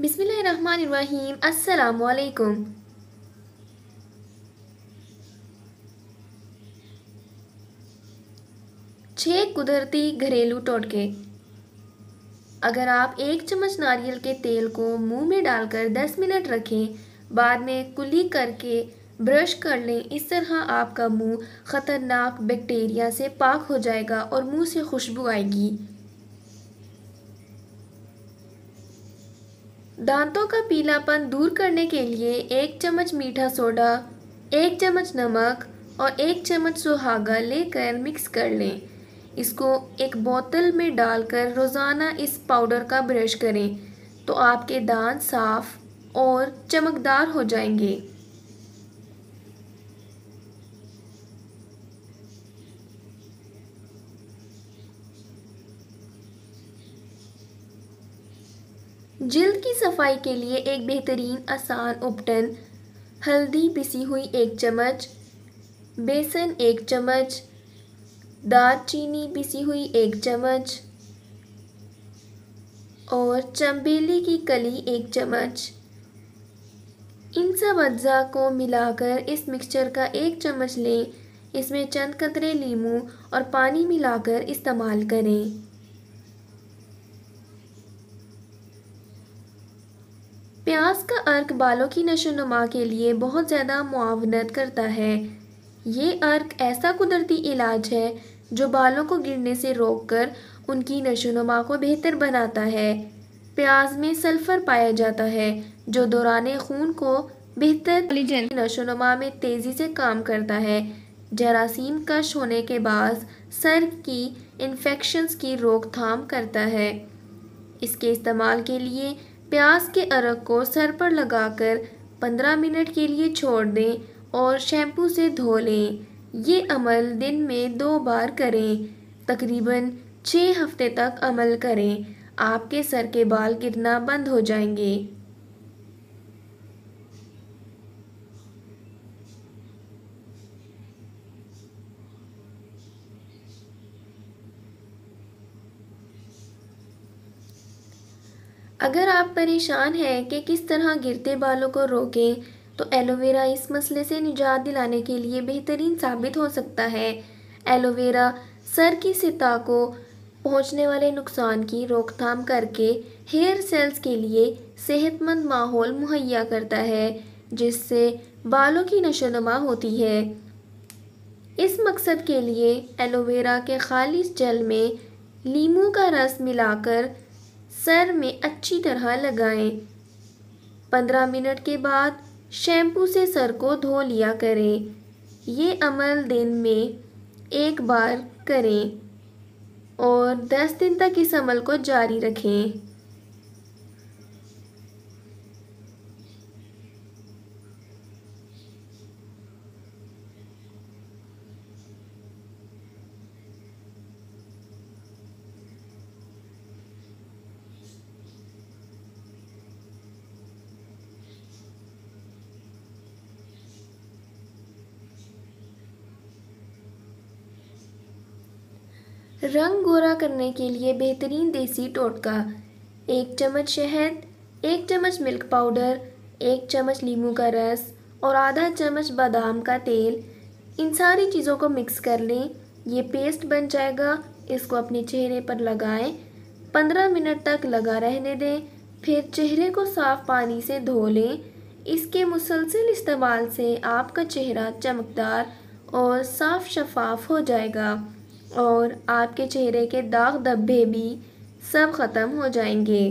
बिस्मिल्लाहिर्रहमानिर्रहीम। अस्सलामुअलैकुम। 6 कुदरती घरेलू टोटके। अगर आप 1 चम्मच नारियल के तेल को मुंह में डालकर 10 मिनट रखें, बाद में कुल्ली करके ब्रश कर लें। इस तरह आपका मुंह खतरनाक बैक्टीरिया से पाक हो जाएगा और मुंह से खुशबू आएगी। दांतों का पीलापन दूर करने के लिए 1 चम्मच मीठा सोडा, 1 चम्मच नमक और 1 चम्मच सुहागा लेकर मिक्स कर लें। इसको एक बोतल में डालकर रोज़ाना इस पाउडर का ब्रश करें तो आपके दांत साफ और चमकदार हो जाएंगे। जिल्द की सफाई के लिए एक बेहतरीन आसान उपटन: हल्दी पिसी हुई 1 चम्मच, बेसन 1 चम्मच, दालचीनी पिसी हुई 1 चम्मच और चमेली की कली 1 चम्मच। इन सब अज्जा को मिलाकर इस मिक्सचर का 1 चम्मच लें। इसमें चंद कतरे नींबू और पानी मिलाकर इस्तेमाल करें। प्याज का अर्क बालों की नशोनुमा के लिए बहुत ज़्यादा मुआवनत करता है। ये अर्क ऐसा कुदरती इलाज है जो बालों को गिरने से रोककर उनकी नशोनुमा को बेहतर बनाता है। प्याज में सल्फ़र पाया जाता है जो दौरान खून को बेहतर नशोनुमा में तेज़ी से काम करता है। जरासीम कश होने के बाद सर की इन्फेक्शंस की रोकथाम करता है। इसके इस्तेमाल के लिए प्याज के अर्क को सर पर लगाकर 15 मिनट के लिए छोड़ दें और शैम्पू से धो लें। ये अमल दिन में 2 बार करें। तकरीबन 6 हफ्ते तक अमल करें। आपके सर के बाल गिरना बंद हो जाएंगे। अगर आप परेशान हैं कि किस तरह गिरते बालों को रोकें, तो एलोवेरा इस मसले से निजात दिलाने के लिए बेहतरीन साबित हो सकता है। एलोवेरा सर की सतह को पहुंचने वाले नुकसान की रोकथाम करके हेयर सेल्स के लिए सेहतमंद माहौल मुहैया करता है, जिससे बालों की नशोनुमा होती है। इस मकसद के लिए एलोवेरा के खालिस जेल में नींबू का रस मिलाकर सर में अच्छी तरह लगाएं। 15 मिनट के बाद शैम्पू से सर को धो लिया करें। ये अमल दिन में 1 बार करें और 10 दिन तक इस अमल को जारी रखें। रंग गोरा करने के लिए बेहतरीन देसी टोटका: 1 चम्मच शहद, 1 चम्मच मिल्क पाउडर, 1 चम्मच नींबू का रस और आधा चम्मच बादाम का तेल। इन सारी चीज़ों को मिक्स कर लें। ये पेस्ट बन जाएगा। इसको अपने चेहरे पर लगाएं। 15 मिनट तक लगा रहने दें। फिर चेहरे को साफ़ पानी से धो लें। इसके मुसलसल इस्तेमाल से आपका चेहरा चमकदार और साफ शफाफ हो जाएगा और आपके चेहरे के दाग धब्बे भी सब ख़त्म हो जाएंगे।